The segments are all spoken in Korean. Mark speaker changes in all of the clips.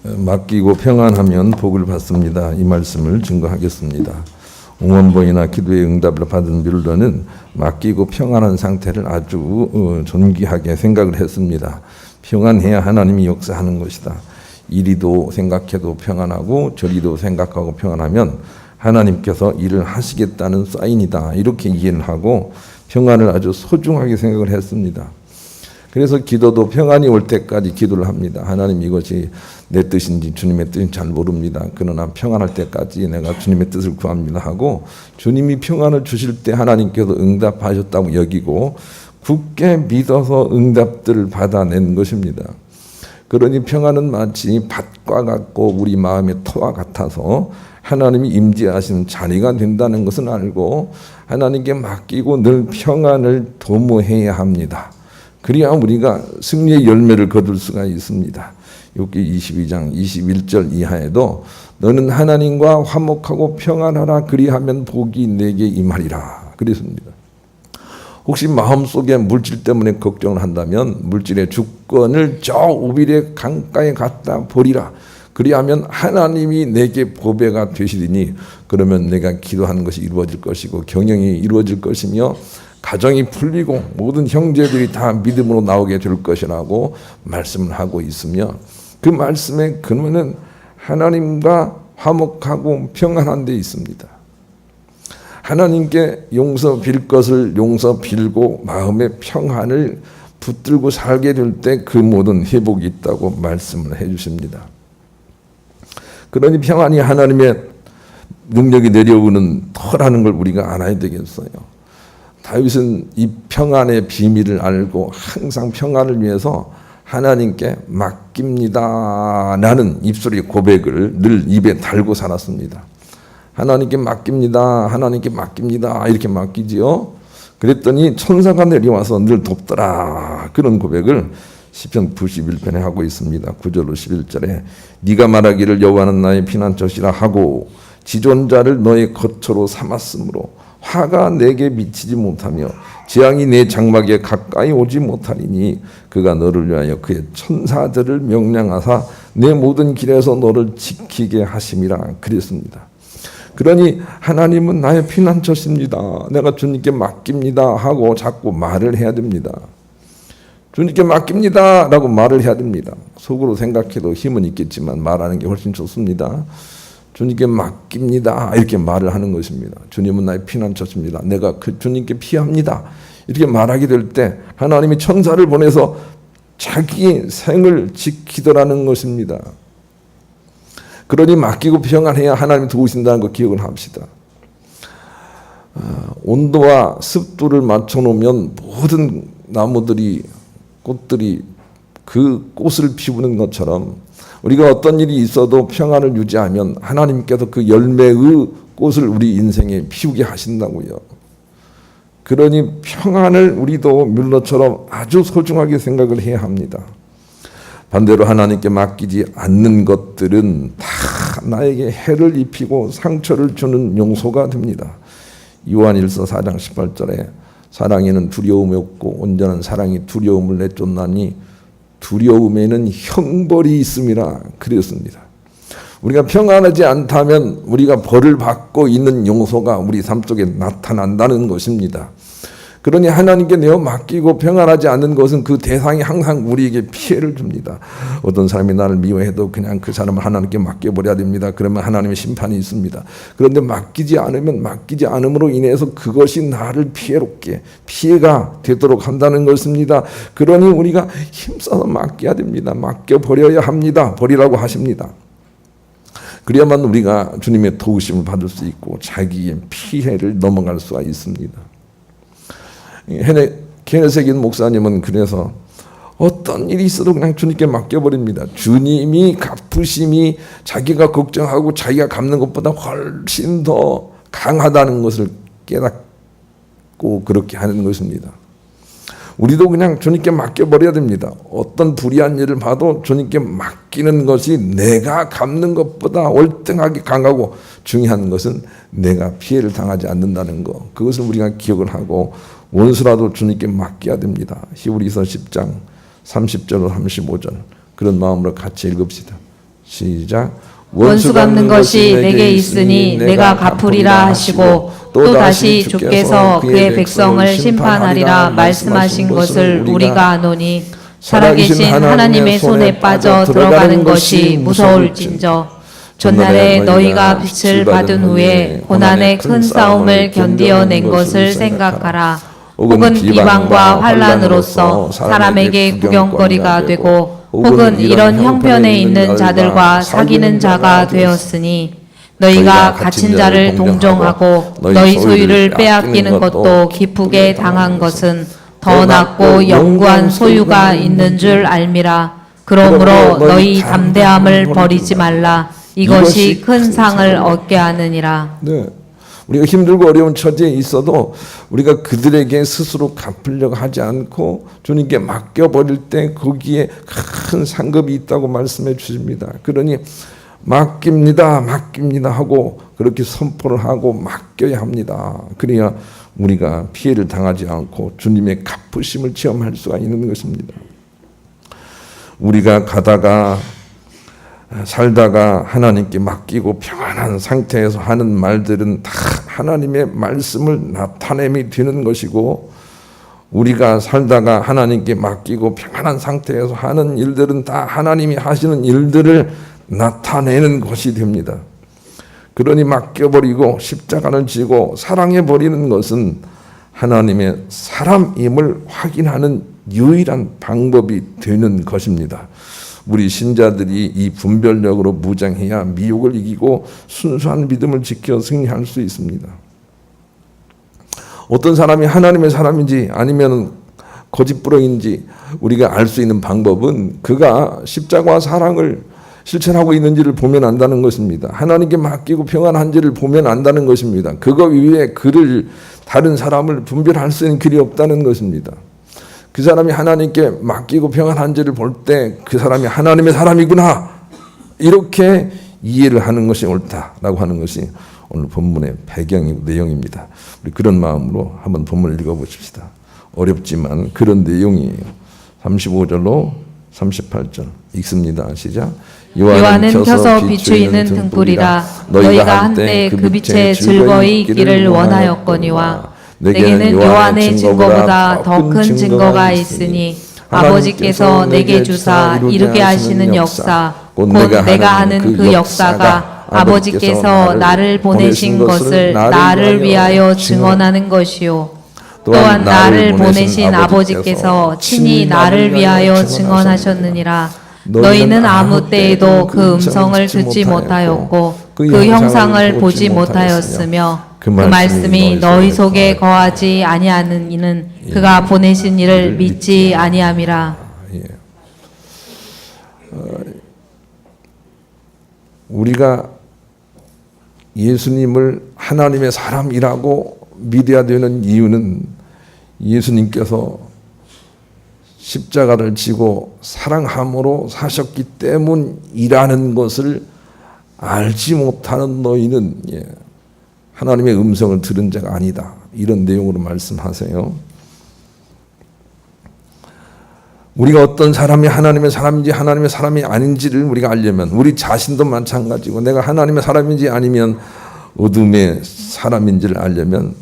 Speaker 1: 맡기고 평안하면 복을 받습니다. 이 말씀을 증거하겠습니다. 응원봉이나 기도의 응답을 받은 뮬러는 맡기고 평안한 상태를 아주 존귀하게 생각을 했습니다. 평안해야 하나님이 역사하는 것이다. 이리도 생각해도 평안하고 저리도 생각하고 평안하면 하나님께서 일을 하시겠다는 사인이다. 이렇게 이해를 하고 평안을 아주 소중하게 생각을 했습니다. 그래서 기도도 평안이 올 때까지 기도를 합니다. 하나님, 이것이 내 뜻인지 주님의 뜻인지 잘 모릅니다. 그러나 평안할 때까지 내가 주님의 뜻을 구합니다 하고, 주님이 평안을 주실 때 하나님께서 응답하셨다고 여기고 굳게 믿어서 응답들을 받아낸 것입니다. 그러니 평안은 마치 밭과 같고 우리 마음의 터와 같아서 하나님이 임재하시는 자리가 된다는 것을 알고 하나님께 맡기고 늘 평안을 도모해야 합니다. 그래야 우리가 승리의 열매를 거둘 수가 있습니다. 욥기 22장 21절 이하에도 너는 하나님과 화목하고 평안하라, 그리하면 복이 내게 임하리라 그랬습니다. 혹시 마음속에 물질 때문에 걱정을 한다면 물질의 주권을 저 우빌의 강가에 갖다 버리라. 그리하면 하나님이 내게 보배가 되시리니 그러면 내가 기도하는 것이 이루어질 것이고 경영이 이루어질 것이며 가정이 풀리고 모든 형제들이 다 믿음으로 나오게 될 것이라고 말씀을 하고 있으며, 그 말씀의 근원은 하나님과 화목하고 평안한 데 있습니다. 하나님께 용서 빌 것을 용서 빌고 마음의 평안을 붙들고 살게 될 때 그 모든 회복이 있다고 말씀을 해 주십니다. 그러니 평안이 하나님의 능력이 내려오는 터라는 걸 우리가 알아야 되겠어요. 다윗은 이 평안의 비밀을 알고 항상 평안을 위해서 하나님께 맡깁니다 라는 입술의 고백을 늘 입에 달고 살았습니다. 하나님께 맡깁니다, 하나님께 맡깁니다 이렇게 맡기지요. 그랬더니 천사가 내려와서 늘 돕더라, 그런 고백을 시편 91편에 하고 있습니다. 9절로 11절에 네가 말하기를 여호와는 나의 피난처시라 하고 지존자를 너의 거처로 삼았으므로 화가 내게 미치지 못하며 재앙이 내 장막에 가까이 오지 못하리니 그가 너를 위하여 그의 천사들을 명령하사 내 모든 길에서 너를 지키게 하심이라 그랬습니다. 그러니 하나님은 나의 피난처십니다, 내가 주님께 맡깁니다 하고 자꾸 말을 해야 됩니다. 주님께 맡깁니다 라고 말을 해야 됩니다. 속으로 생각해도 힘은 있겠지만 말하는 게 훨씬 좋습니다. 주님께 맡깁니다 이렇게 말을 하는 것입니다. 주님은 나의 피난처십니다, 내가 그 주님께 피합니다 이렇게 말하게 될 때 하나님이 천사를 보내서 자기 생을 지키더라는 것입니다. 그러니 맡기고 평안해야 하나님이 도우신다는 거 기억을 합시다. 온도와 습도를 맞춰놓으면 모든 나무들이 꽃들이 그 꽃을 피우는 것처럼 우리가 어떤 일이 있어도 평안을 유지하면 하나님께서 그 열매의 꽃을 우리 인생에 피우게 하신다고요. 그러니 평안을 우리도 뮬러처럼 아주 소중하게 생각을 해야 합니다. 반대로 하나님께 맡기지 않는 것들은 다 나에게 해를 입히고 상처를 주는 용소가 됩니다. 요한일서 4장 18절에 사랑에는 두려움이 없고 온전한 사랑이 두려움을 내쫓나니 두려움에는 형벌이 있음이라 그랬습니다. 우리가 평안하지 않다면 우리가 벌을 받고 있는 용소가 우리 삶 속에 나타난다는 것입니다. 그러니 하나님께 내어 맡기고 평안하지 않는 것은 그 대상이 항상 우리에게 피해를 줍니다. 어떤 사람이 나를 미워해도 그냥 그 사람을 하나님께 맡겨버려야 됩니다. 그러면 하나님의 심판이 있습니다. 그런데 맡기지 않으면 맡기지 않음으로 인해서 그것이 나를 피해가 되도록 한다는 것입니다. 그러니 우리가 힘써서 맡겨야 됩니다. 맡겨버려야 합니다. 버리라고 하십니다. 그래야만 우리가 주님의 도우심을 받을 수 있고 자기의 피해를 넘어갈 수가 있습니다. 케네세긴 목사님은 그래서 어떤 일이 있어도 그냥 주님께 맡겨버립니다. 주님이 갚으심이 자기가 걱정하고 자기가 갚는 것보다 훨씬 더 강하다는 것을 깨닫고 그렇게 하는 것입니다. 우리도 그냥 주님께 맡겨버려야 됩니다. 어떤 불의한 일을 봐도 주님께 맡기는 것이 내가 갚는 것보다 월등하게 강하고 중요한 것은 내가 피해를 당하지 않는다는 것, 그것을 우리가 기억을 하고 원수라도 주님께 맡겨야 됩니다. 히브리서 10장 30절 35절 그런 마음으로 같이 읽읍시다. 시작.
Speaker 2: 원수 갚는 것이 내게 있으니 내가 갚으리라 하시고 또다시 주께서 그의 백성을 심판하리라 말씀하신 것을 우리가 아노니 살아계신 하나님의 손에 빠져 들어가는 것이 무서울진저 전날에 너희가 빛을 받은 후에 고난의 큰 싸움을 견디어낸 것을 생각하라. 혹은 비방과 환난으로서 사람에게 구경거리가 되고 혹은 이런 형편에 있는 자들과 사귀는 자가 되었으니 너희가 갇힌 자를 동정하고 너희 소유를 빼앗기는 것도 기쁘게 당한 것은 더 낫고 영구한 소유가 있는 줄 알미라. 그러므로 너희 담대함을 버리지 말라. 이것이 큰 상을 얻게 하느니라.
Speaker 1: 네. 우리가 힘들고 어려운 처지에 있어도 우리가 그들에게 스스로 갚으려고 하지 않고 주님께 맡겨버릴 때 거기에 큰 상급이 있다고 말씀해 주십니다. 그러니 맡깁니다 하고 그렇게 선포를 하고 맡겨야 합니다. 그래야 우리가 피해를 당하지 않고 주님의 갚으심을 체험할 수가 있는 것입니다. 우리가 살다가 하나님께 맡기고 평안한 상태에서 하는 말들은 다 하나님의 말씀을 나타냄이 되는 것이고, 우리가 살다가 하나님께 맡기고 평안한 상태에서 하는 일들은 다 하나님이 하시는 일들을 나타내는 것이 됩니다. 그러니 맡겨버리고 십자가를 지고 사랑해버리는 것은 하나님의 사람임을 확인하는 유일한 방법이 되는 것입니다. 우리 신자들이 이 분별력으로 무장해야 미혹을 이기고 순수한 믿음을 지켜 승리할 수 있습니다. 어떤 사람이 하나님의 사람인지 아니면 거짓부렁인지 우리가 알 수 있는 방법은 그가 십자가와 사랑을 실천하고 있는지를 보면 안다는 것입니다. 하나님께 맡기고 평안한지를 보면 안다는 것입니다. 그거 위에 그를 다른 사람을 분별할 수 있는 길이 없다는 것입니다. 그 사람이 하나님께 맡기고 평안한지를 볼 때 그 사람이 하나님의 사람이구나 이렇게 이해를 하는 것이 옳다라고 하는 것이 오늘 본문의 내용입니다. 우리 그런 마음으로 한번 본문을 읽어보십시다. 어렵지만 그런 내용이에요. 35절로 38절 읽습니다. 시작.
Speaker 2: 요한은 켜서 비추이는 등불이라. 너희가 한때 그 빛에 즐거이 있기를 원하였거니와 내게는 요한의 증거보다 더 큰 증거가 있으니 아버지께서 내게 주사 이루게 하시는 역사 곧 내가 하는 그 역사가 아버지께서 나를 보내신 것을 나를 위하여 증언하는 것이요 또한 나를 보내신 아버지께서 친히 나를 위하여 증언하셨느니라. 너희는 아무 때에도 그 음성을 듣지 못하였고 그 형상을 보지 못하였으며 그 말씀이 너희 속에 거하지 아니하는 이는 그가 보내신 이를 믿지 아니함이라.
Speaker 1: 우리가 예수님을 하나님의 사람이라고 믿어야 되는 이유는 예수님께서 십자가를 지고 사랑함으로 사셨기 때문이라는 것을 알지 못하는 너희는 하나님의 음성을 들은 자가 아니다. 이런 내용으로 말씀하세요. 우리가 어떤 사람이 하나님의 사람인지 하나님의 사람이 아닌지를 우리가 알려면 우리 자신도 마찬가지고 내가 하나님의 사람인지 아니면 어둠의 사람인지를 알려면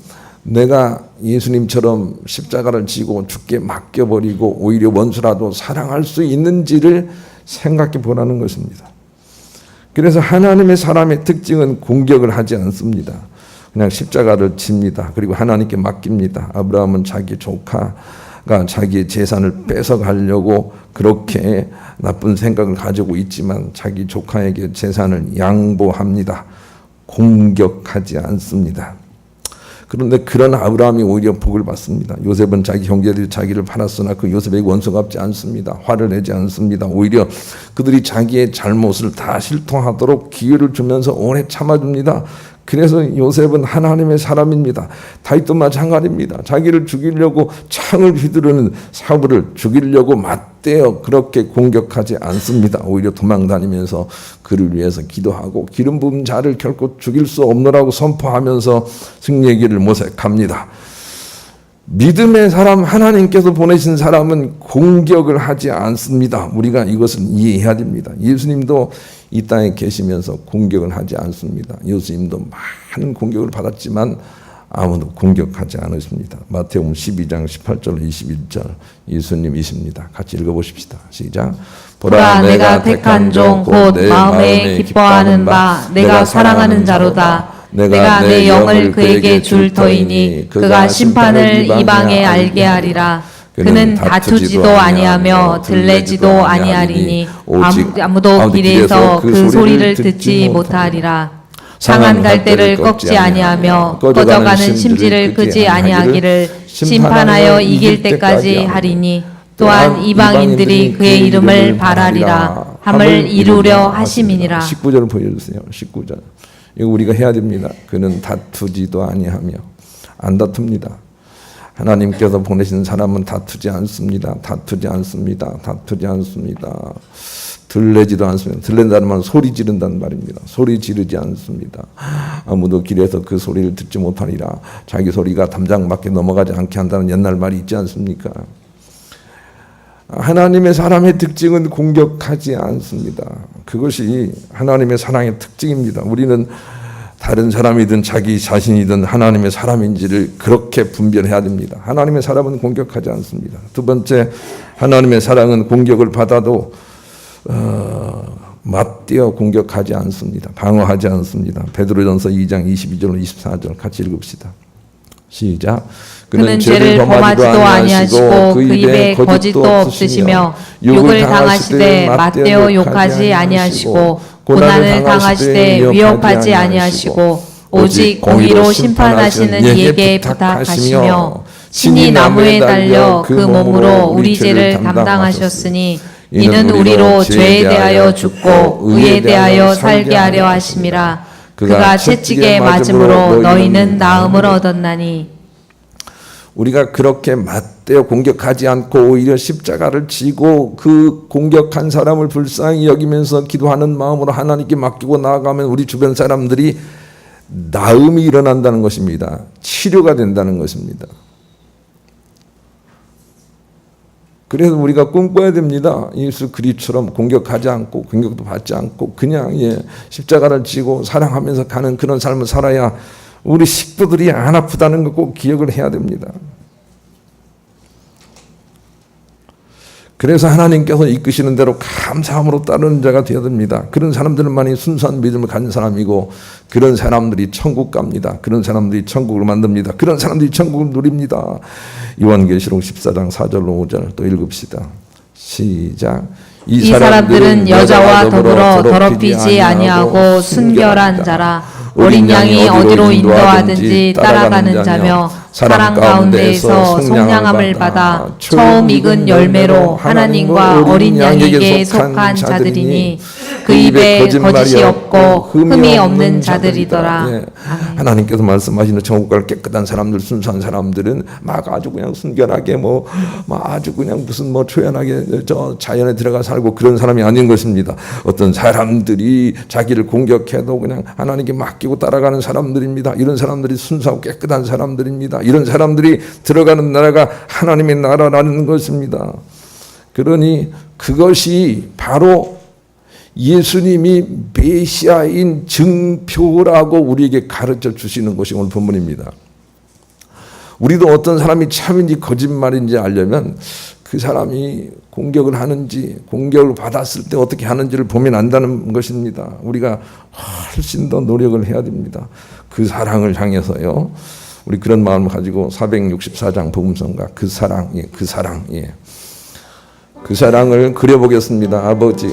Speaker 1: 내가 예수님처럼 십자가를 지고 죽게 맡겨버리고 오히려 원수라도 사랑할 수 있는지를 생각해 보라는 것입니다. 그래서 하나님의 사람의 특징은 공격을 하지 않습니다. 그냥 십자가를 집니다. 그리고 하나님께 맡깁니다. 아브라함은 자기 조카가 자기의 재산을 뺏어가려고 그렇게 나쁜 생각을 가지고 있지만 자기 조카에게 재산을 양보합니다. 공격하지 않습니다. 그런데 그런 아브라함이 오히려 복을 받습니다. 요셉은 자기 형제들이 자기를 팔았으나 그 요셉에게 원수 갚지 않습니다. 화를 내지 않습니다. 오히려 그들이 자기의 잘못을 다 실토하도록 기회를 주면서 오래 참아줍니다. 그래서 요셉은 하나님의 사람입니다. 다윗도 마찬가지입니다. 자기를 죽이려고 창을 휘두르는 사울을 죽이려고 맞대어 그렇게 공격하지 않습니다. 오히려 도망다니면서 그를 위해서 기도하고 기름 부은 자를 결코 죽일 수 없노라고 선포하면서 승리의 길을 모색합니다. 믿음의 사람, 하나님께서 보내신 사람은 공격을 하지 않습니다. 우리가 이것을 이해해야 됩니다. 예수님도 이 땅에 계시면서 공격을 하지 않습니다. 예수님도 많은 공격을 받았지만 아무도 공격하지 않으십니다. 마태복음 12장 18절 21절 예수님이십니다. 같이 읽어보십시다. 시작.
Speaker 2: 보라 내가 택한 종 곧 마음에 기뻐하는 바 내가 사랑하는 자로다. 내가 내 영을 그에게 줄 터이니 그가 심판을 이방에 알게 하리라. 그는 다투지도 아니하며 들레지도 아니하리니 아무도 길에서 그 소리를 듣지 못하리라. 상한 갈대를 꺾지 아니하며 꺼져가는 심지를 끄지 아니하기를 심판하여 이길 때까지 하리니 또한 이방인들이 그의 이름을 바라리라 함을 이루려 하심이니라.
Speaker 1: 19절을 보여주세요. 19절. 이거 우리가 해야 됩니다. 그는 다투지도 아니하며. 안 다툽니다. 하나님께서 보내신 사람은 다투지 않습니다. 다투지 않습니다. 다투지 않습니다. 들레지도 않습니다. 들렌다는 말은 소리 지른다는 말입니다. 소리 지르지 않습니다. 아무도 길에서 그 소리를 듣지 못하리라. 자기 소리가 담장 밖에 넘어가지 않게 한다는 옛날 말이 있지 않습니까? 하나님의 사람의 특징은 공격하지 않습니다. 그것이 하나님의 사랑의 특징입니다. 우리는 다른 사람이든 자기 자신이든 하나님의 사람인지를 그렇게 분별해야 됩니다. 하나님의 사람은 공격하지 않습니다. 두 번째, 하나님의 사랑은 공격을 받아도 맞대어 공격하지 않습니다. 방어하지 않습니다. 베드로전서 2장 22절 24절 같이 읽읍시다. 시작.
Speaker 2: 그는 죄를 범하지도 아니하시고 그 입에 거짓도 없으시며 욕을 당하시되 맞대어 욕하지 아니하시고 고난을 당하시되 위협하지 아니하시고 오직 공의로 심판하시는 이에게 부탁하시며 신이 나무에 달려 그 몸으로 우리 죄를 담당하셨으니 이는 우리로 죄에 대하여 죽고 의에 대하여 살게 하려 하심이라. 그가 채찍에 맞음으로 너희는 나음을 얻었나니.
Speaker 1: 우리가 그렇게 맞대어 공격하지 않고 오히려 십자가를 지고 그 공격한 사람을 불쌍히 여기면서 기도하는 마음으로 하나님께 맡기고 나아가면 우리 주변 사람들이 나음이 일어난다는 것입니다. 치료가 된다는 것입니다. 그래서 우리가 꿈꿔야 됩니다. 예수 그리스도처럼 공격하지 않고 공격도 받지 않고 그냥 십자가를 지고 사랑하면서 가는 그런 삶을 살아야 우리 식구들이 안 아프다는 거 꼭 기억을 해야 됩니다. 그래서 하나님께서 이끄시는 대로 감사함으로 따르는 자가 되어야 됩니다. 그런 사람들만이 순수한 믿음을 가진 사람이고 그런 사람들이 천국 갑니다. 그런 사람들이 천국을 만듭니다. 그런 사람들이 천국을 누립니다. 요한계시록 14장 4절로 5절 또 읽읍시다. 시작.
Speaker 2: 이 사람들은 여자와 더불어 더럽히지 아니하고 순결한 자라. 어린 양이 어디로 인도하든지 따라가는 자며 사랑 가운데에서 속량함을 받아 처음 익은 열매로 하나님과 어린 양에게 속한 자들이니 그 입에 거짓이 없고 흠이 없는 자들이더라.
Speaker 1: 하나님께서 말씀하시는 천국 갈 깨끗한 사람들, 순수한 사람들은 막 아주 그냥 순결하게 막 아주 그냥 무슨 초연하게 저 자연에 들어가 살고 그런 사람이 아닌 것입니다. 어떤 사람들이 자기를 공격해도 그냥 하나님께 맡기고 따라가는 사람들입니다. 이런 사람들이 순수하고 깨끗한 사람들입니다. 이런 사람들이 들어가는 나라가 하나님의 나라라는 것입니다. 그러니 그것이 바로 예수님이 메시아인 증표라고 우리에게 가르쳐 주시는 것이 오늘 본문입니다. 우리도 어떤 사람이 참인지 거짓말인지 알려면 그 사람이 공격을 하는지 공격을 받았을 때 어떻게 하는지를 보면 안다는 것입니다. 우리가 훨씬 더 노력을 해야 됩니다. 그 사랑을 향해서요. 우리 그런 마음을 가지고 464장 복음성가 그 사랑, 그 사랑, 그 사랑을 그려보겠습니다. 아버지,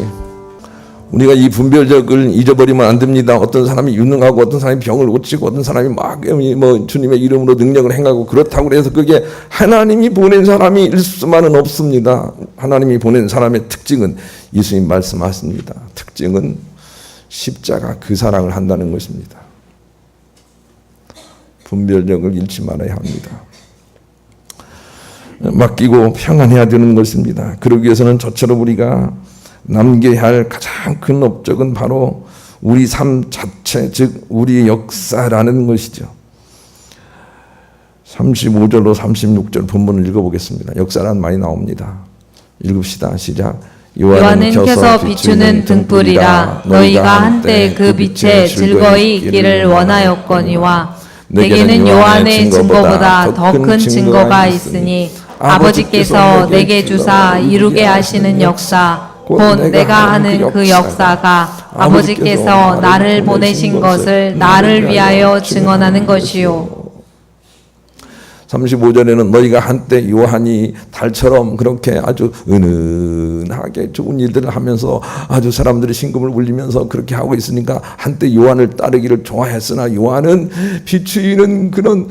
Speaker 1: 우리가 이 분별력을 잊어버리면 안 됩니다. 어떤 사람이 유능하고 어떤 사람이 병을 고치고 어떤 사람이 막 주님의 이름으로 능력을 행하고 그렇다고 해서 그게 하나님이 보낸 사람일 수만은 없습니다. 하나님이 보낸 사람의 특징은 예수님 말씀하십니다. 특징은 십자가 그 사랑을 한다는 것입니다. 분별력을 잃지 말아야 합니다. 맡기고 평안해야 되는 것입니다. 그러기 위해서는 저처럼 우리가 남겨야 할 가장 큰 업적은 바로 우리 삶 자체, 즉 우리의 역사라는 것이죠. 35절로 36절 본문을 읽어보겠습니다. 역사란 말이 나옵니다. 읽읍시다. 시작.
Speaker 2: 요한은 켜서 비추는 등불이라. 너희가 한때 그 빛에 즐거이 있기를 원하였거니와 내게는 요한의 증거보다 더 큰 증거가 있으니 아버지께서 내게 주사 이루게 하시는 역사 곧 내가 하는 그 역사가 아버지께서 나를 보내신 것을 나를 위하여 증언하는 것이요.
Speaker 1: 35절에는 너희가 한때 요한이 달처럼 그렇게 아주 은은하게 좋은 일들을 하면서 아주 사람들이 심금을 울리면서 그렇게 하고 있으니까 한때 요한을 따르기를 좋아했으나 요한은 비추이는 그런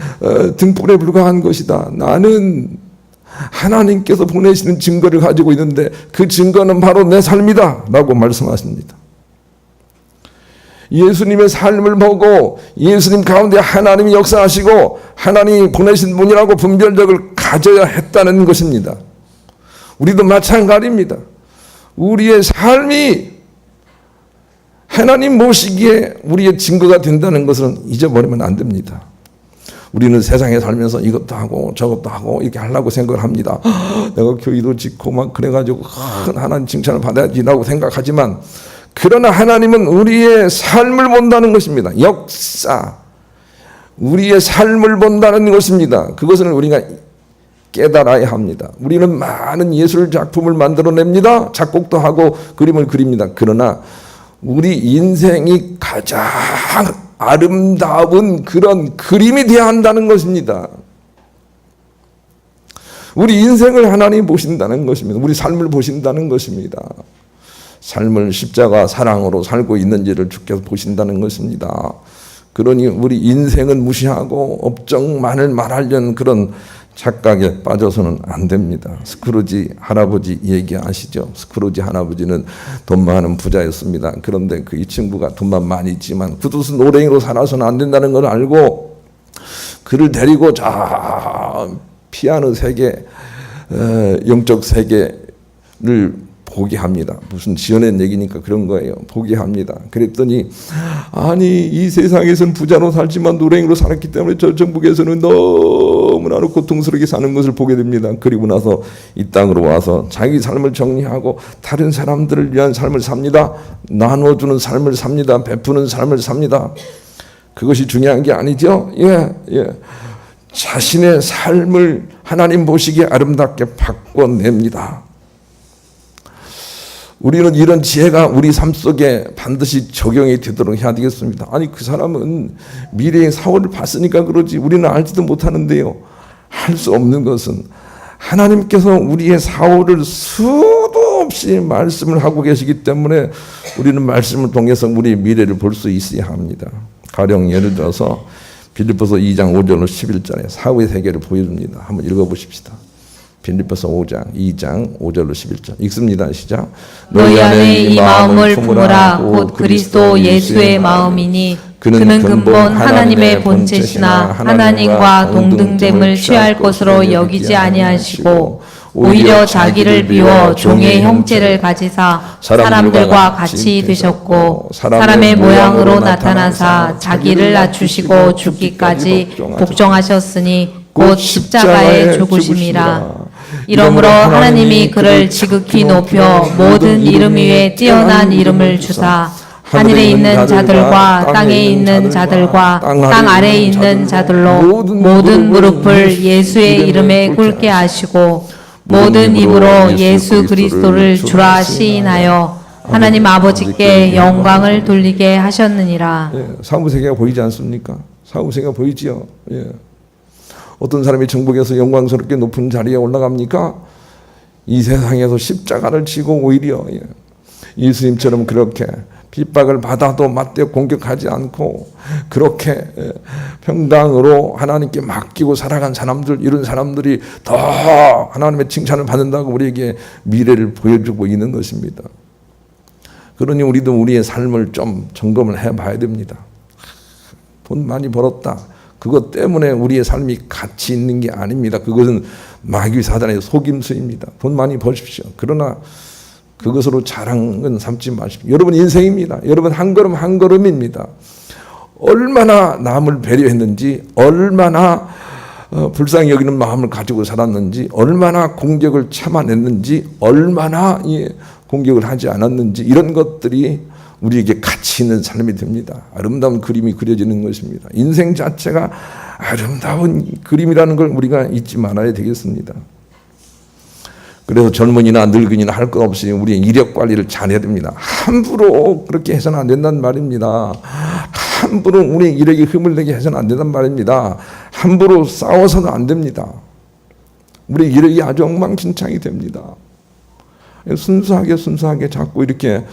Speaker 1: 등불에 불과한 것이다. 나는 하나님께서 보내시는 증거를 가지고 있는데 그 증거는 바로 내 삶이다 라고 말씀하십니다. 예수님의 삶을 보고 예수님 가운데 하나님이 역사하시고 하나님이 보내신 분이라고 분별력을 가져야 했다는 것입니다. 우리도 마찬가지입니다. 우리의 삶이 하나님 모시기에 우리의 증거가 된다는 것은 잊어버리면 안 됩니다. 우리는 세상에 살면서 이것도 하고 저것도 하고 이렇게 하려고 생각을 합니다. 내가 교회도 짓고 막 그래가지고 큰 하나님 칭찬을 받아야지라고 생각하지만 그러나 하나님은 우리의 삶을 본다는 것입니다. 역사, 우리의 삶을 본다는 것입니다. 그것을 우리가 깨달아야 합니다. 우리는 많은 예술 작품을 만들어냅니다. 작곡도 하고 그림을 그립니다. 그러나 우리 인생이 가장 아름다운 그런 그림이 되어야 한다는 것입니다. 우리 인생을 하나님이 보신다는 것입니다. 우리 삶을 보신다는 것입니다. 삶을 십자가 사랑으로 살고 있는지를 주께서 보신다는 것입니다. 그러니 우리 인생은 무시하고 업적만을 말하려는 그런 착각에 빠져서는 안 됩니다. 스크루지 할아버지 얘기하시죠. 스크루지 할아버지는 돈 많은 부자였습니다. 그런데 그 이 친구가 돈만 많이 있지만 그것은 노랭이로 살아서는 안 된다는 걸 알고 그를 데리고 저 피아노 세계, 영적 세계를 보게 합니다. 무슨 지어낸 얘기니까 그런 거예요. 보게 합니다. 그랬더니 아니 이 세상에서는 부자로 살지만 노랭이로 살았기 때문에 저 천국에서는 너무나도 고통스럽게 사는 것을 보게 됩니다. 그리고 나서 이 땅으로 와서 자기 삶을 정리하고 다른 사람들을 위한 삶을 삽니다. 나눠주는 삶을 삽니다. 베푸는 삶을 삽니다. 그것이 중요한 게 아니죠. 예. 자신의 삶을 하나님 보시기에 아름답게 바꿔냅니다. 우리는 이런 지혜가 우리 삶 속에 반드시 적용이 되도록 해야 되겠습니다. 아니 그 사람은 미래의 사월을 봤으니까 그러지 우리는 알지도 못하는데요. 할 수 없는 것은 하나님께서 우리의 사월을 수도 없이 말씀을 하고 계시기 때문에 우리는 말씀을 통해서 우리의 미래를 볼 수 있어야 합니다. 가령 예를 들어서 빌립보서 2장 5절로 11절에 사후의 세계를 보여줍니다. 한번 읽어보십시다. 빌립보서 5장 2장 5절로 11절 읽습니다. 시작.
Speaker 2: 너희 안에 이 마음을 품으라. 곧 그리스도 예수의 마음이니 그는 근본 하나님의 본체시나 하나님과 동등됨을 취할 것으로 여기지 아니하시고 오히려 자기를 비워 종의 형체를 가지사 사람들과 같이 되셨고 사람의 모양으로 나타나사 자기를 낮추시고 죽기까지 복종하셨으니 곧 십자가에 죽으심이라. 이러므로 하나님이 그를 지극히 높여 모든 이름 위에 뛰어난 이름을 주사 하늘에 있는 자들과 땅에 있는 자들과 땅 아래에 있는 자들로 모든 무릎을 예수의 이름에 꿇게 하시고 모든 입으로 예수 그리스도를 주라 시인하여 하나님 아버지께 영광을 돌리게 하셨느니라.
Speaker 1: 사후세계가 보이지 않습니까? 사후세계가 보이지요. 어떤 사람이 천국에서 영광스럽게 높은 자리에 올라갑니까? 이 세상에서 십자가를 지고 오히려 예수님처럼 그렇게 핍박을 받아도 맞대어 공격하지 않고 그렇게 평강으로 하나님께 맡기고 살아간 사람들, 이런 사람들이 더 하나님의 칭찬을 받는다고 우리에게 미래를 보여주고 있는 것입니다. 그러니 우리도 우리의 삶을 좀 점검을 해봐야 됩니다. 돈 많이 벌었다. 그것 때문에 우리의 삶이 가치 있는 게 아닙니다. 그것은 마귀 사단의 속임수입니다. 돈 많이 버십시오. 그러나 그것으로 자랑은 삼지 마십시오. 여러분 인생입니다. 여러분 한 걸음 한 걸음입니다. 얼마나 남을 배려했는지, 얼마나 불쌍히 여기는 마음을 가지고 살았는지, 얼마나 공격을 참아냈는지, 얼마나 공격을 하지 않았는지, 이런 것들이 우리에게 가치 있는 삶이 됩니다. 아름다운 그림이 그려지는 것입니다. 인생 자체가 아름다운 그림이라는 걸 우리가 잊지 말아야 되겠습니다. 그래서 젊은이나 늙은이나 할 것 없이 우리의 이력 관리를 잘해야 됩니다. 함부로 그렇게 해서는 안 된단 말입니다. 함부로 우리의 이력에 흠을 내게 해서는 안 된단 말입니다. 함부로 싸워서는 안 됩니다. 우리의 이력이 아주 엉망진창이 됩니다. 순수하게 자꾸 이렇게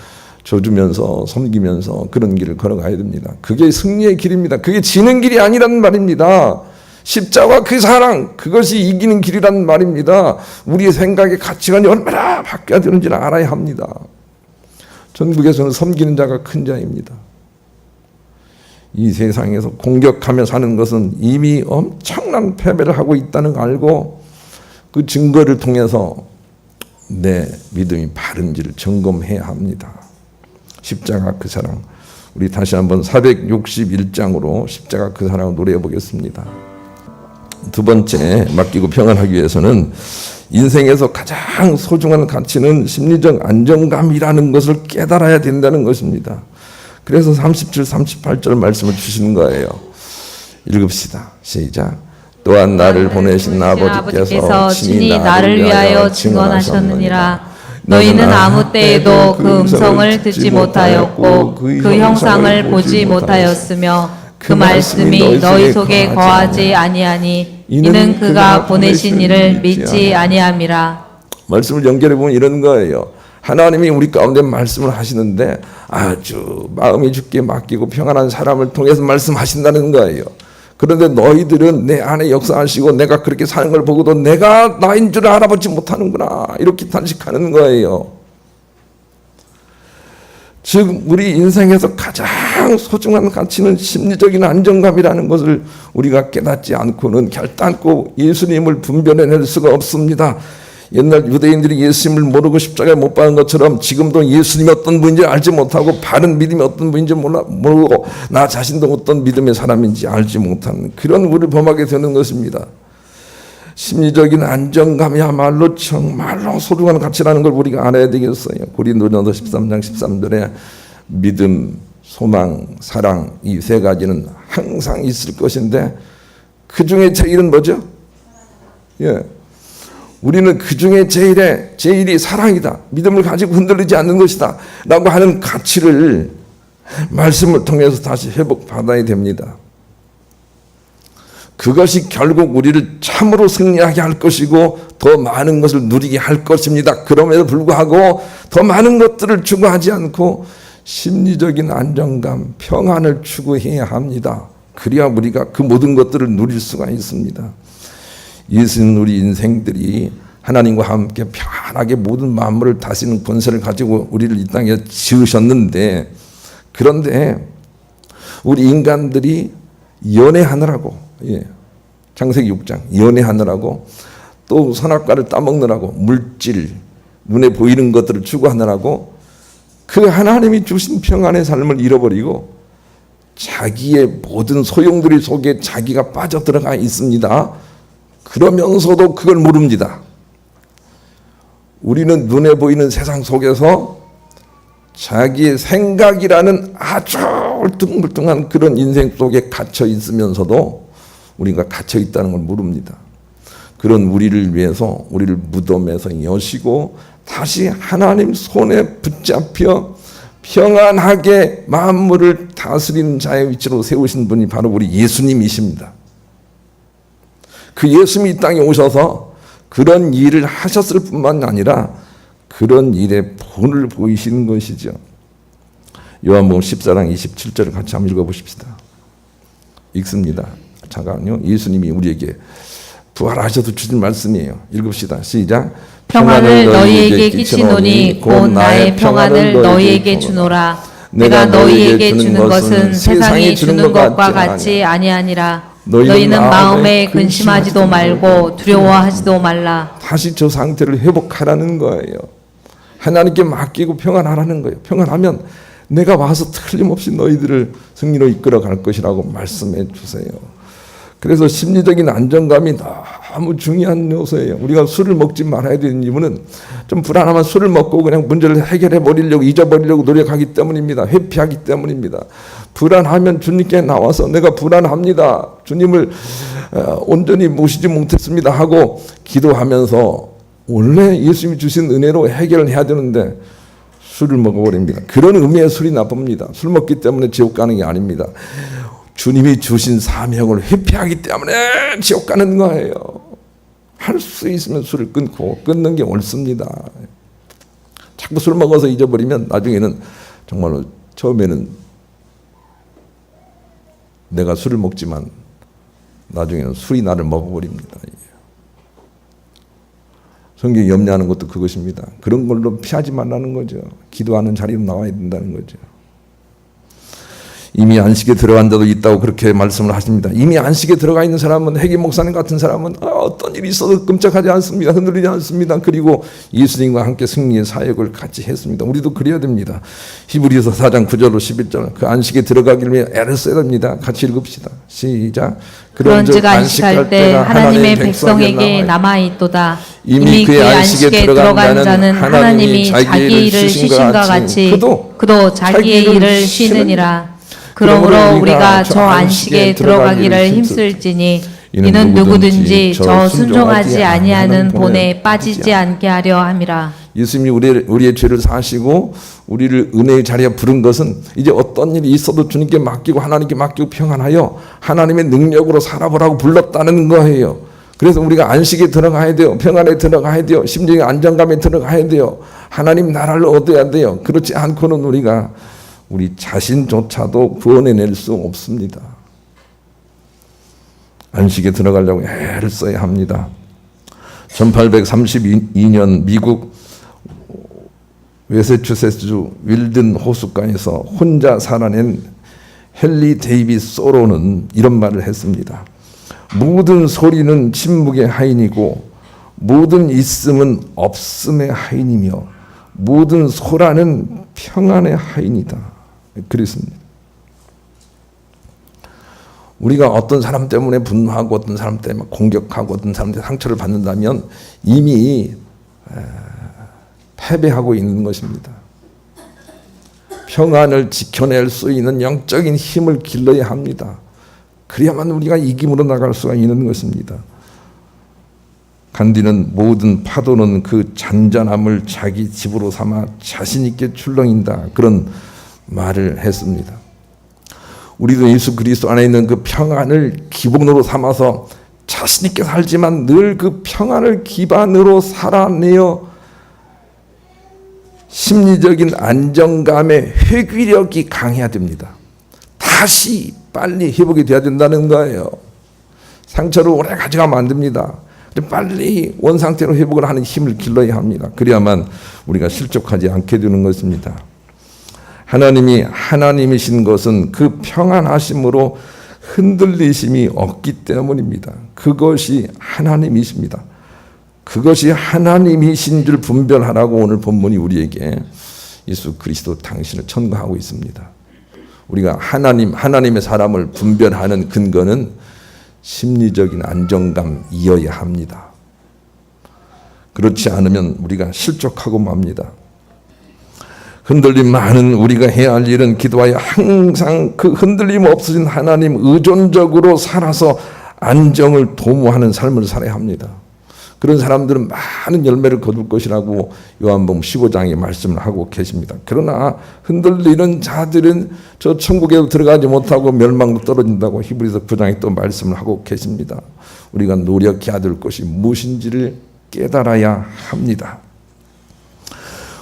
Speaker 1: 줘주면서 섬기면서 그런 길을 걸어가야 됩니다. 그게 승리의 길입니다. 그게 지는 길이 아니란 말입니다. 십자가 그 사랑, 그것이 이기는 길이란 말입니다. 우리의 생각의 가치관이 얼마나 바뀌어야 되는지를 알아야 합니다. 전국에서는 섬기는 자가 큰 자입니다. 이 세상에서 공격하며 사는 것은 이미 엄청난 패배를 하고 있다는 걸 알고 그 증거를 통해서 내 믿음이 바른지를 점검해야 합니다. 십자가 그 사랑, 우리 다시 한번 461장으로 십자가 그 사랑을 노래해 보겠습니다. 두 번째, 맡기고 평안하기 위해서는 인생에서 가장 소중한 가치는 심리적 안정감이라는 것을 깨달아야 된다는 것입니다. 그래서 37, 38절 말씀을 주시는 거예요. 읽읍시다. 시작. 또한 나를 보내신 아버지께서 친히 나를 위하여 증언하셨느니라. 너희는 아무 때에도 그 음성을 듣지 못하였고 그 형상을 보지 못하였으며 그 말씀이 너희 속에 거하지 아니하니 이는 그가 보내신 이를 믿지 아니함이라. 말씀을 연결해 보면 이런 거예요. 하나님이 우리 가운데 말씀을 하시는데 아주 마음이 주께 맡기고 평안한 사람을 통해서 말씀하신다는 거예요. 그런데 너희들은 내 안에 역사하시고 내가 그렇게 사는 걸 보고도 내가 나인 줄 알아보지 못하는구나, 이렇게 탄식하는 거예요. 즉 우리 인생에서 가장 소중한 가치는 심리적인 안정감이라는 것을 우리가 깨닫지 않고는 결단코 예수님을 분별해낼 수가 없습니다. 옛날 유대인들이 예수님을 모르고 십자가에 못 박은 것처럼 지금도 예수님이 어떤 분인지 알지 못하고 바른 믿음이 어떤 분인지 모르고 나 자신도 어떤 믿음의 사람인지 알지 못하는 그런 우리를 범하게 되는 것입니다. 심리적인 안정감이야말로 정말로 소중한 가치라는 걸 우리가 알아야 되겠어요. 고린도전서 13장 13절에 믿음, 소망, 사랑, 이 세 가지는 항상 있을 것인데 그 중에 제일은 뭐죠? 우리는 그 중에 제일이 사랑이다, 믿음을 가지고 흔들리지 않는 것이다 라고 하는 가치를 말씀을 통해서 다시 회복받아야 됩니다. 그것이 결국 우리를 참으로 승리하게 할 것이고 더 많은 것을 누리게 할 것입니다. 그럼에도 불구하고 더 많은 것들을 추구하지 않고 심리적인 안정감, 평안을 추구해야 합니다. 그래야 우리가 그 모든 것들을 누릴 수가 있습니다. 예수는 우리 인생들이 하나님과 함께 편하게 모든 만물을 다스리는 권세를 가지고 우리를 이 땅에 지으셨는데, 그런데 우리 인간들이 연애하느라고, 창세기 6장 연애하느라고 또 선악과를 따먹느라고 물질, 눈에 보이는 것들을 추구하느라고 그 하나님이 주신 평안의 삶을 잃어버리고 자기의 모든 소용돌이 속에 자기가 빠져들어가 있습니다. 그러면서도 그걸 모릅니다. 우리는 눈에 보이는 세상 속에서 자기의 생각이라는 아주 울퉁불퉁한 그런 인생 속에 갇혀 있으면서도 우리가 갇혀 있다는 걸 모릅니다. 그런 우리를 위해서 우리를 무덤에서 여시고 다시 하나님 손에 붙잡혀 평안하게 만물을 다스리는 자의 위치로 세우신 분이 바로 우리 예수님이십니다. 그 예수님이 이 땅에 오셔서 그런 일을 하셨을 뿐만 아니라 그런 일의 본을 보이시는 것이죠. 요한복음 14장 27절을 같이 한번 읽어보십시다. 읽습니다. 잠깐요. 예수님이 우리에게 부활하셔서 주신 말씀이에요. 읽읍시다. 시작.
Speaker 2: 평안을 너희에게 끼치노니 곧 나의 평안을 너희에게 주노라. 내가 너희에게 주는 것은 세상이 주는 것과 같지 아니하니라. 너희는 마음에 근심하지도 말고 두려워하지도 말라.
Speaker 1: 다시 저 상태를 회복하라는 거예요. 하나님께 맡기고 평안하라는 거예요. 평안하면 내가 와서 틀림없이 너희들을 승리로 이끌어 갈 것이라고 말씀해 주세요. 그래서 심리적인 안정감이 너무 중요한 요소예요. 우리가 술을 먹지 말아야 되는 이유는 좀 불안하면 술을 먹고 그냥 문제를 해결해 버리려고, 잊어버리려고 노력하기 때문입니다. 회피하기 때문입니다. 불안하면 주님께 나와서 내가 불안합니다, 주님을 온전히 모시지 못했습니다 하고 기도하면서 원래 예수님이 주신 은혜로 해결을 해야 되는데 술을 먹어버립니다. 그런 의미의 술이 나쁩니다. 술 먹기 때문에 지옥 가는 게 아닙니다. 주님이 주신 사명을 회피하기 때문에 지옥 가는 거예요. 할 수 있으면 술을 끊고 끊는 게 옳습니다. 자꾸 술 먹어서 잊어버리면 나중에는 정말로 처음에는 내가 술을 먹지만 나중에는 술이 나를 먹어버립니다. 성경이 염려하는 것도 그것입니다. 그런 걸로 피하지 말라는 거죠. 기도하는 자리로 나와야 된다는 거죠. 이미 안식에 들어간 자도 있다고 그렇게 말씀을 하십니다. 이미 안식에 들어가 있는 사람은, 회계 목사님 같은 사람은 어떤 일이 있어도 끔찍하지 않습니다. 흔들리지 않습니다. 그리고 예수님과 함께 승리의 사역을 같이 했습니다. 우리도 그래야 됩니다. 히브리서 4장 9절로 11절, 그 안식에 들어가기를 위해 애를 써야 됩니다. 같이 읽읍시다. 시작.
Speaker 2: 그런즉 안식할 때 하나님의 백성에게 남아있도다. 이미 그의 안식에 들어간 자는 하나님이 자기 일을 쉬신과 같이 그도 자기의 일을 쉬느니라. 그러므로 우리가 저 안식에 들어가기를 힘쓸지니 이는 누구든지 저 순종하지 아니하는 본에 빠지지 않게 하려 함이라.
Speaker 1: 예수님이 우리의 죄를 사시고 우리를 은혜의 자리에 부른 것은 이제 어떤 일이 있어도 주님께 맡기고 하나님께 맡기고 평안하여 하나님의 능력으로 살아보라고 불렀다는 거예요. 그래서 우리가 안식에 들어가야 돼요. 평안에 들어가야 돼요. 심정의 안정감에 들어가야 돼요. 하나님 나라를 얻어야 돼요. 그렇지 않고는 우리가 우리 자신조차도 구원해낼 수 없습니다. 안식에 들어가려고 애를 써야 합니다. 1832년 미국 매사추세츠 윌든 호숫가에서 혼자 살아낸 헨리 데이비스 소로는 이런 말을 했습니다. 모든 소리는 침묵의 하인이고 모든 있음은 없음의 하인이며 모든 소라는 평안의 하인이다. 그랬습니다. 우리가 어떤 사람 때문에 분노하고 어떤 사람 때문에 공격하고 어떤 사람 때문에 상처를 받는다면 이미 패배하고 있는 것입니다. 평안을 지켜낼 수 있는 영적인 힘을 길러야 합니다. 그래야만 우리가 이김으로 나갈 수가 있는 것입니다. 간디는 모든 파도는 그 잔잔함을 자기 집으로 삼아 자신 있게 출렁인다, 그런 말을 했습니다. 우리도 예수 그리스도 안에 있는 그 평안을 기본으로 삼아서 자신 있게 살지만 늘 그 평안을 기반으로 살아내어 심리적인 안정감의 회귀력이 강해야 됩니다. 다시 빨리 회복이 돼야 된다는 거예요. 상처를 오래 가져가면 안 됩니다. 빨리 원상태로 회복을 하는 힘을 길러야 합니다. 그래야만 우리가 실족하지 않게 되는 것입니다. 하나님이 하나님이신 것은 그 평안하심으로 흔들리심이 없기 때문입니다. 그것이 하나님이십니다. 그것이 하나님이신 줄 분별하라고 오늘 본문이 우리에게 예수 그리스도 당신을 첨가하고 있습니다. 우리가 하나님의 사람을 분별하는 근거는 심리적인 안정감이어야 합니다. 그렇지 않으면 우리가 실족하고 맙니다. 흔들림 많은 우리가 해야 할 일은 기도하여 항상 그 흔들림 없으신 하나님 의존적으로 살아서 안정을 도모하는 삶을 살아야 합니다. 그런 사람들은 많은 열매를 거둘 것이라고 요한복음 15장에 말씀을 하고 계십니다. 그러나 흔들리는 자들은 저 천국에 들어가지 못하고 멸망도 떨어진다고 히브리서 9장에 또 말씀을 하고 계십니다. 우리가 노력해야 될 것이 무엇인지를 깨달아야 합니다.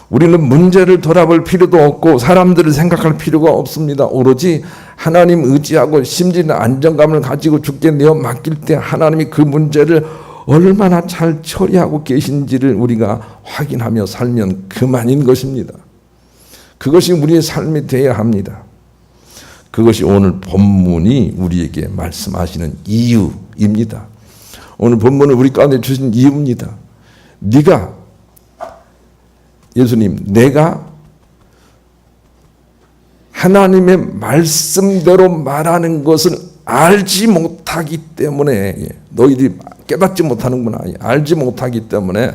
Speaker 1: 우리는 문제를 돌아볼 필요도 없고 사람들을 생각할 필요가 없습니다. 오로지 하나님 의지하고 심지어는 안정감을 가지고 주께 내어 맡길 때 하나님이 그 문제를 얼마나 잘 처리하고 계신지를 우리가 확인하며 살면 그만인 것입니다. 그것이 우리의 삶이 되어야 합니다. 그것이 오늘 본문이 우리에게 말씀하시는 이유입니다. 오늘 본문을 우리 가운데 주신 이유입니다. 내가 하나님의 말씀대로 말하는 것을 알지 못하기 때문에 너희들이 깨닫지 못하는구나. 알지 못하기 때문에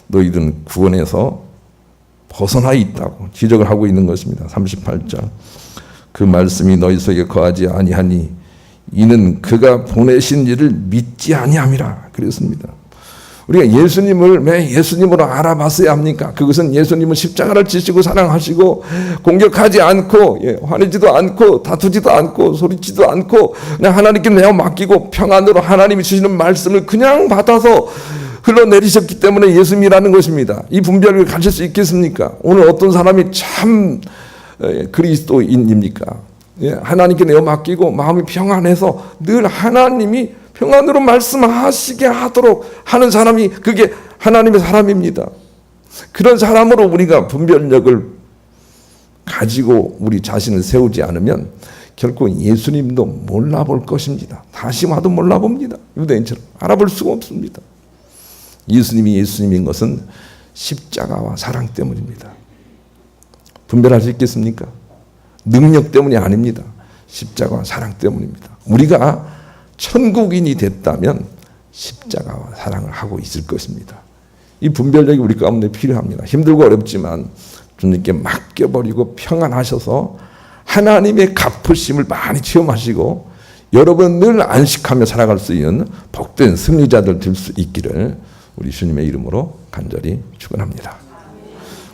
Speaker 1: 너희들은 구원에서 벗어나 있다고 지적을 하고 있는 것입니다. 38절. 그 말씀이 너희 속에 거하지 아니하니 이는 그가 보내신 이를 믿지 아니함이라 그랬습니다. 우리가 예수님을 왜 예수님으로 알아봤어야 합니까? 그것은 예수님은 십자가를 지시고 사랑하시고 공격하지 않고 화내지도 않고 다투지도 않고 소리치지도 않고 그냥 하나님께 내어 맡기고 평안으로 하나님이 주시는 말씀을 그냥 받아서 흘러내리셨기 때문에 예수님이라는 것입니다. 이 분별을 가질 수 있겠습니까? 오늘 어떤 사람이 참 그리스도인입니까? 하나님께 내어 맡기고 마음이 평안해서 늘 하나님이 평안으로 말씀하시게 하도록 하는 사람이 그게 하나님의 사람입니다. 그런 사람으로 우리가 분별력을 가지고 우리 자신을 세우지 않으면 결코 예수님도 몰라볼 것입니다. 다시 와도 몰라봅니다. 유대인처럼 알아볼 수가 없습니다. 예수님이 예수님인 것은 십자가와 사랑 때문입니다. 분별할 수 있겠습니까? 능력 때문이 아닙니다. 십자가와 사랑 때문입니다. 우리가 천국인이 됐다면 십자가와 사랑을 하고 있을 것입니다. 이 분별력이 우리 가운데 필요합니다. 힘들고 어렵지만 주님께 맡겨버리고 평안하셔서 하나님의 갚으심을 많이 체험하시고 여러분 늘 안식하며 살아갈 수 있는 복된 승리자들 될 수 있기를 우리 주님의 이름으로 간절히 축원합니다.